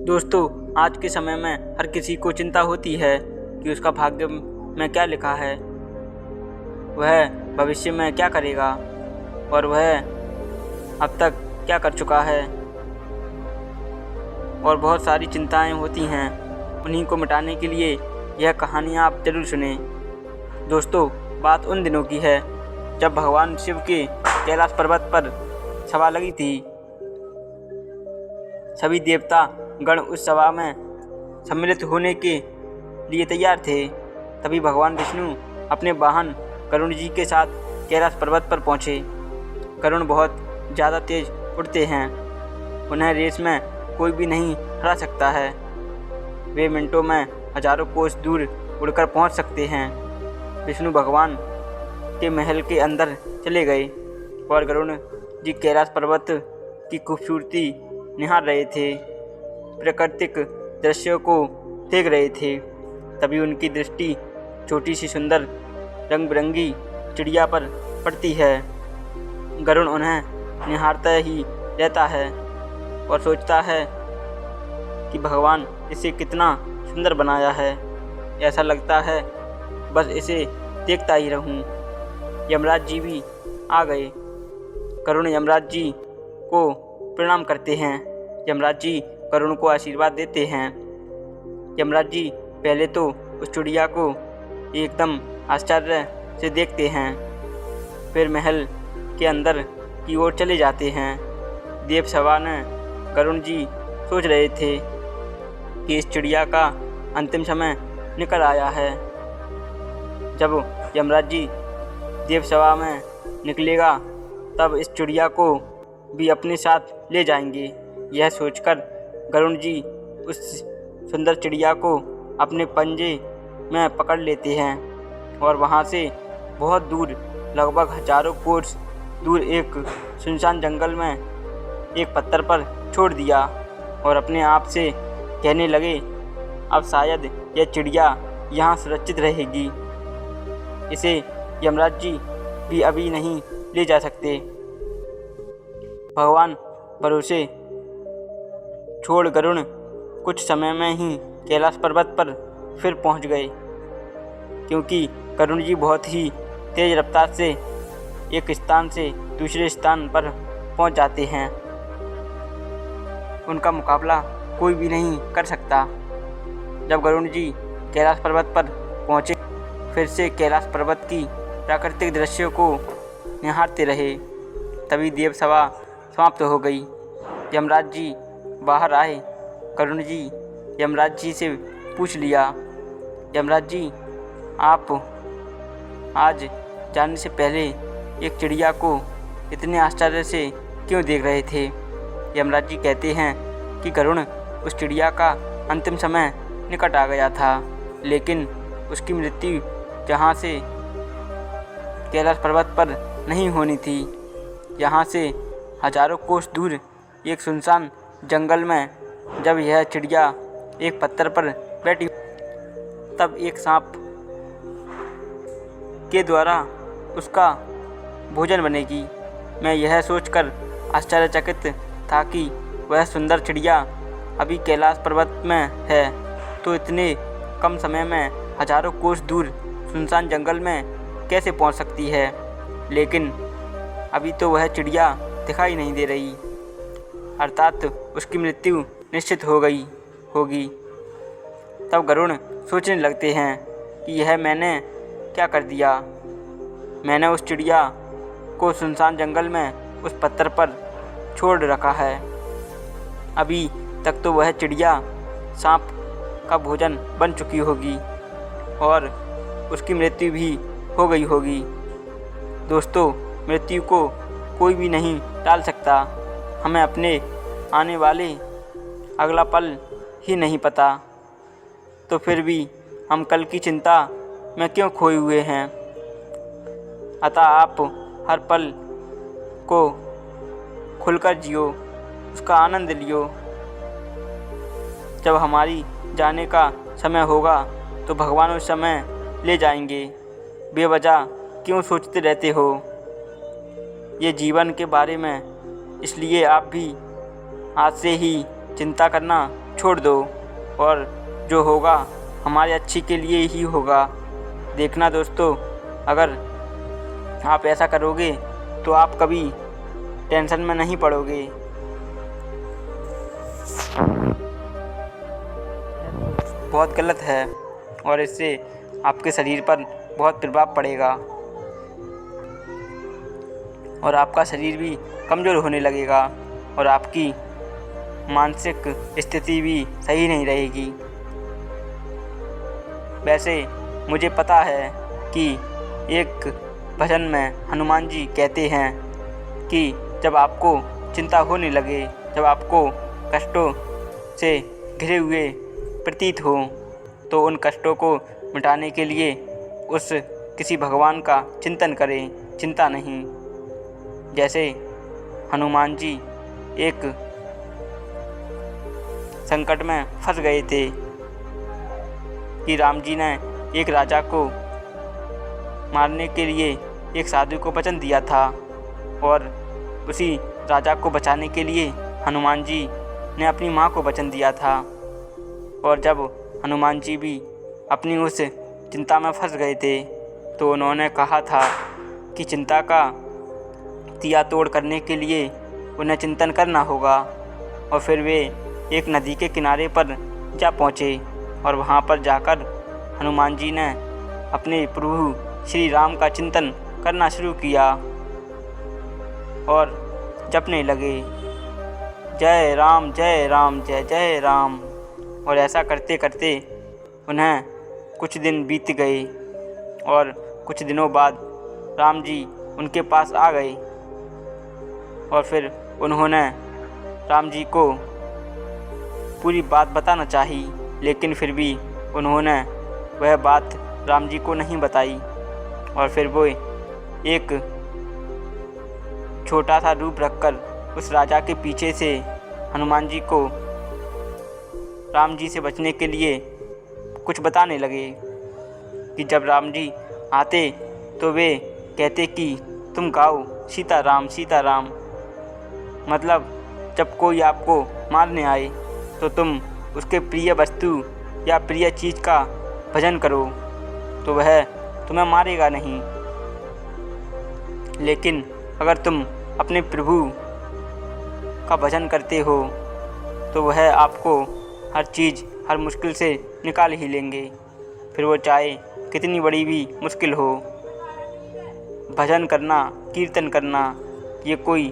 दोस्तों, आज के समय में हर किसी को चिंता होती है कि उसका भाग्य में क्या लिखा है, वह भविष्य में क्या करेगा और वह अब तक क्या कर चुका है। और बहुत सारी चिंताएं होती हैं। उन्हीं को मिटाने के लिए यह कहानी आप जरूर सुने। दोस्तों, बात उन दिनों की है जब भगवान शिव के कैलाश पर्वत पर सभा लगी थी। सभी देवता गण उस सभा में सम्मिलित होने के लिए तैयार थे। तभी भगवान विष्णु अपने वाहन गरुड़ जी के साथ कैलाश पर्वत पर पहुँचे। गरुड़ बहुत ज़्यादा तेज उड़ते हैं। उन्हें रेस में कोई भी नहीं हरा सकता है। वे मिनटों में हजारों कोस दूर उड़कर पहुँच सकते हैं। विष्णु भगवान के महल के अंदर चले गए और गरुड़ जी कैलाश पर्वत की खूबसूरती निहार रहे थे, प्राकृतिक दृश्यों को देख रहे थे। तभी उनकी दृष्टि छोटी सी सुंदर रंग बिरंगी चिड़िया पर पड़ती है। गरुड़ उन्हें निहारता ही रहता है और सोचता है कि भगवान इसे कितना सुंदर बनाया है। ऐसा लगता है बस इसे देखता ही रहूं। यमराज जी भी आ गए। गरुड़ यमराज जी को प्रणाम करते हैं। यमराज जी गरुड़ को आशीर्वाद देते हैं। यमराज जी पहले तो उस चिड़िया को एकदम आश्चर्य से देखते हैं, फिर महल के अंदर की ओर चले जाते हैं। देव सभा ने गरुड़ जी सोच रहे थे कि इस चिड़िया का अंतिम समय निकल आया है। जब यमराज जी देव सभा में निकलेगा तब इस चिड़िया को भी अपने साथ ले जाएंगे। यह सोचकर गरुड़ जी उस सुंदर चिड़िया को अपने पंजे में पकड़ लेते हैं और वहाँ से बहुत दूर, लगभग हजारों कोस दूर एक सुनसान जंगल में एक पत्थर पर छोड़ दिया और अपने आप से कहने लगे, अब शायद यह चिड़िया यहाँ सुरक्षित रहेगी। इसे यमराज जी भी अभी नहीं ले जा सकते। भगवान भरोसे छोड़ गरुड़ कुछ समय में ही कैलाश पर्वत पर फिर पहुंच गए, क्योंकि गरुड़ जी बहुत ही तेज रफ्तार से एक स्थान से दूसरे स्थान पर पहुंच जाते हैं। उनका मुकाबला कोई भी नहीं कर सकता। जब गरुड़ जी कैलाश पर्वत पर पहुंचे, फिर से कैलाश पर्वत की प्राकृतिक दृश्यों को निहारते रहे। तभी देव सभा समाप्त हो गई। यमराज जी बाहर आए। गरुड़ जी यमराज जी से पूछ लिया, यमराज जी, आप आज जाने से पहले एक चिड़िया को इतने आश्चर्य से क्यों देख रहे थे? यमराज जी कहते हैं कि गरुड़, उस चिड़िया का अंतिम समय निकट आ गया था, लेकिन उसकी मृत्यु जहाँ से कैलाश पर्वत पर नहीं होनी थी। यहाँ से हजारों कोस दूर एक सुनसान जंगल में जब यह चिड़िया एक पत्थर पर बैठी, तब एक सांप के द्वारा उसका भोजन बनेगी। मैं यह सोचकर आश्चर्यचकित था कि वह सुंदर चिड़िया अभी कैलाश पर्वत में है, तो इतने कम समय में हजारों कोस दूर सुनसान जंगल में कैसे पहुंच सकती है। लेकिन अभी तो वह चिड़िया दिखाई नहीं दे रही, अर्थात उसकी मृत्यु निश्चित हो गई होगी। तब गरुड़ सोचने लगते हैं कि यह मैंने क्या कर दिया। मैंने उस चिड़िया को सुनसान जंगल में उस पत्थर पर छोड़ रखा है। अभी तक तो वह चिड़िया सांप का भोजन बन चुकी होगी और उसकी मृत्यु भी हो गई होगी। दोस्तों, मृत्यु को कोई भी नहीं टाल सकता। हमें अपने आने वाले अगला पल ही नहीं पता, तो फिर भी हम कल की चिंता में क्यों खोए हुए हैं। अतः आप हर पल को खुलकर जियो, उसका आनंद लियो। जब हमारी जाने का समय होगा तो भगवान उस समय ले जाएंगे। बेवजह क्यों सोचते रहते हो ये जीवन के बारे में? इसलिए आप भी आज से ही चिंता करना छोड़ दो और जो होगा हमारे अच्छे के लिए ही होगा। देखना दोस्तों, अगर आप ऐसा करोगे तो आप कभी टेंशन में नहीं पड़ोगे। बहुत गलत है और इससे आपके शरीर पर बहुत प्रभाव पड़ेगा और आपका शरीर भी कमज़ोर होने लगेगा और आपकी मानसिक स्थिति भी सही नहीं रहेगी। वैसे मुझे पता है कि एक भजन में हनुमान जी कहते हैं कि जब आपको चिंता होने लगे, जब आपको कष्टों से घिरे हुए प्रतीत हो, तो उन कष्टों को मिटाने के लिए उस किसी भगवान का चिंतन करें, चिंता नहीं। जैसे हनुमान जी एक संकट में फंस गए थे कि राम जी ने एक राजा को मारने के लिए एक साधु को वचन दिया था और उसी राजा को बचाने के लिए हनुमान जी ने अपनी माँ को वचन दिया था। और जब हनुमान जी भी अपनी उस चिंता में फंस गए थे तो उन्होंने कहा था कि चिंता का तिया तोड़ करने के लिए उन्हें चिंतन करना होगा। और फिर वे एक नदी के किनारे पर जा पहुँचे और वहाँ पर जाकर हनुमान जी ने अपने प्रभु श्री राम का चिंतन करना शुरू किया और जपने लगे, जय राम जय जय राम। और ऐसा करते करते उन्हें कुछ दिन बीत गए और कुछ दिनों बाद राम जी उनके पास आ गए और फिर उन्होंने राम जी को पूरी बात बताना चाही, लेकिन फिर भी उन्होंने वह बात राम जी को नहीं बताई। और फिर वो एक छोटा सा रूप रखकर उस राजा के पीछे से हनुमान जी को राम जी से बचने के लिए कुछ बताने लगे कि जब राम जी आते तो वे कहते कि तुम गाओ सीता राम सीता राम। मतलब जब कोई आपको मारने आए तो तुम उसके प्रिय वस्तु या प्रिय चीज़ का भजन करो तो वह तुम्हें मारेगा नहीं। लेकिन अगर तुम अपने प्रभु का भजन करते हो तो वह आपको हर चीज़ हर मुश्किल से निकाल ही लेंगे, फिर वो चाहे कितनी बड़ी भी मुश्किल हो। भजन करना, कीर्तन करना ये कोई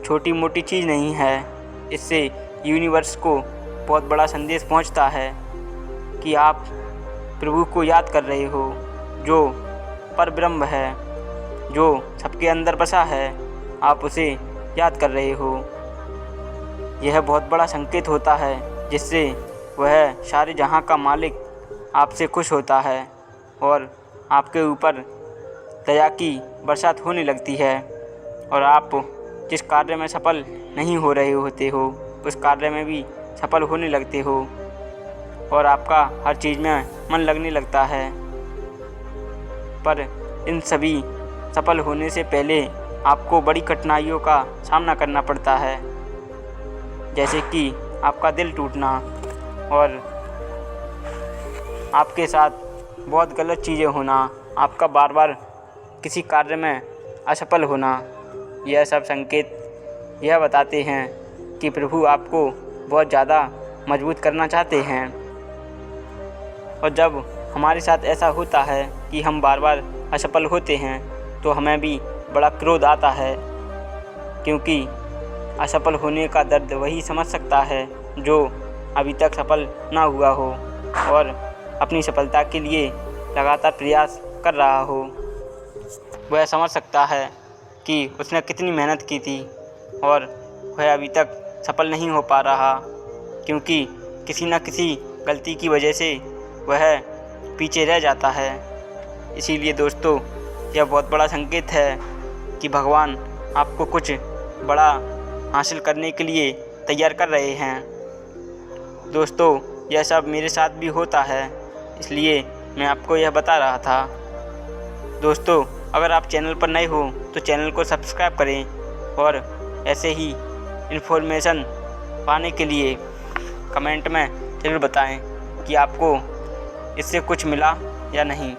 छोटी मोटी चीज़ नहीं है। इससे यूनिवर्स को बहुत बड़ा संदेश पहुंचता है कि आप प्रभु को याद कर रहे हो, जो परब्रह्म है, जो सबके अंदर बसा है, आप उसे याद कर रहे हो। यह बहुत बड़ा संकेत होता है जिससे वह सारे जहां का मालिक आपसे खुश होता है और आपके ऊपर दया की बरसात होने लगती है और आप जिस कार्य में सफल नहीं हो रहे होते हो उस कार्य में भी सफल होने लगते हो और आपका हर चीज़ में मन लगने लगता है। पर इन सभी सफल होने से पहले आपको बड़ी कठिनाइयों का सामना करना पड़ता है, जैसे कि आपका दिल टूटना और आपके साथ बहुत गलत चीज़ें होना, आपका बार बार किसी कार्य में असफल होना। यह सब संकेत यह बताते हैं कि प्रभु आपको बहुत ज़्यादा मजबूत करना चाहते हैं। और जब हमारे साथ ऐसा होता है कि हम बार बार असफल होते हैं तो हमें भी बड़ा क्रोध आता है, क्योंकि असफल होने का दर्द वही समझ सकता है जो अभी तक सफल ना हुआ हो और अपनी सफलता के लिए लगातार प्रयास कर रहा हो। वह समझ सकता है कि उसने कितनी मेहनत की थी और वह अभी तक सफल नहीं हो पा रहा, क्योंकि किसी न किसी गलती की वजह से वह पीछे रह जाता है। इसीलिए दोस्तों, यह बहुत बड़ा संकेत है कि भगवान आपको कुछ बड़ा हासिल करने के लिए तैयार कर रहे हैं। दोस्तों, यह सब मेरे साथ भी होता है, इसलिए मैं आपको यह बता रहा था। दोस्तों, अगर आप चैनल पर नए हो तो चैनल को सब्सक्राइब करें और ऐसे ही इन्फॉर्मेशन पाने के लिए कमेंट में ज़रूर बताएं कि आपको इससे कुछ मिला या नहीं।